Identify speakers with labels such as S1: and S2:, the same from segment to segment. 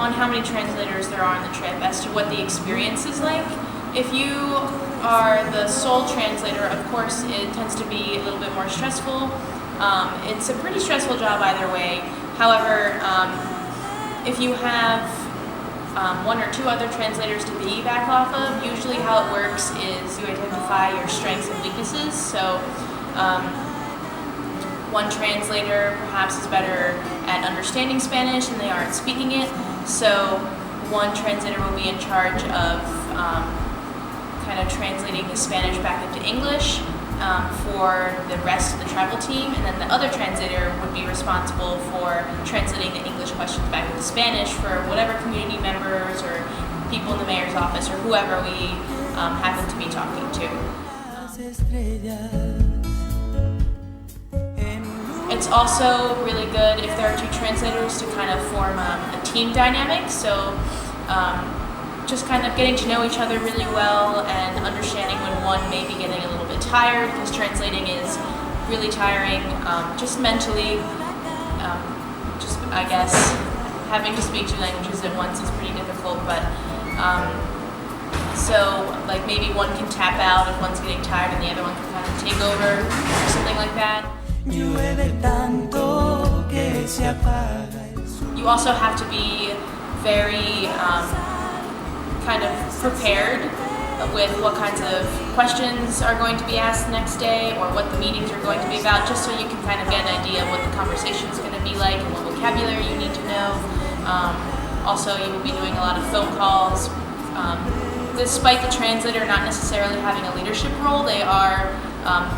S1: on how many translators there are on the trip as to what the experience is like. If you are the sole translator, of course it tends to be a little bit more stressful. It's a pretty stressful job either way. However, if you have one or two other translators to piggyback off of, usually how it works is you identify your strengths and weaknesses. So one translator perhaps is better at understanding Spanish than they are at speaking it. So one translator will be in charge of kind of translating the Spanish back into English for the rest of the travel team, and then the other translator would be responsible for translating the English questions back into Spanish for whatever community members or people in the mayor's office or whoever we happen to be talking to. It's also really good if there are two translators to kind of form a team dynamic, so just kind of getting to know each other really well and understanding when one may be getting a little bit tired, because translating is really tiring, just mentally. Just, I guess, having to speak two languages at once is pretty difficult, but so like maybe one can tap out if one's getting tired and the other one can kind of take over or something like that. You also have to be very kind of prepared with what kinds of questions are going to be asked the next day or what the meetings are going to be about, just so you can kind of get an idea of what the conversation is going to be like and what vocabulary you need to know. Also, you will be doing a lot of phone calls. Despite the translator not necessarily having a leadership role, they are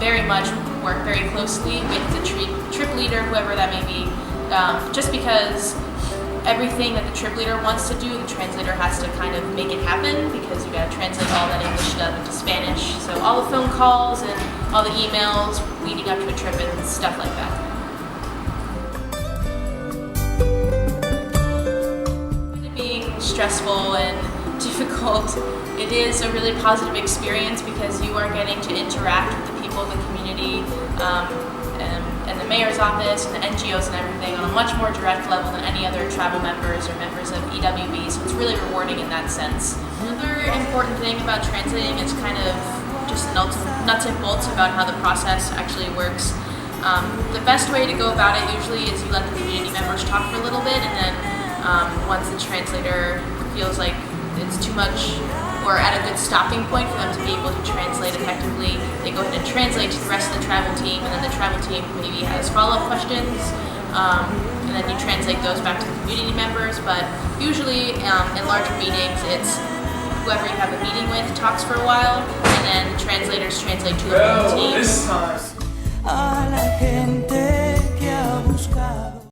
S1: very much work very closely with the trip leader, whoever that may be, just because everything that the trip leader wants to do, the translator has to kind of make it happen, because you got to translate all that English stuff into Spanish. So all the phone calls and all the emails leading up to a trip and stuff like that. Being stressful and difficult, it is a really positive experience because you are getting to interact with the people of the community and the mayor's office and the NGOs and everything on a much more direct level than any other travel members or members of EWB, so it's really rewarding in that sense. Another important thing about translating is kind of just the nuts and bolts about how the process actually works. The best way to go about it usually is you let the community members talk for a little bit, and then once the translator feels like it's too much or at a good stopping point for them to be able to translate effectively, they go ahead and translate to the rest of the travel team, and then the travel team maybe has follow-up questions, and then you translate those back to the community members. But usually in larger meetings, it's whoever you have a meeting with talks for a while, and then the translators translate to the whole team.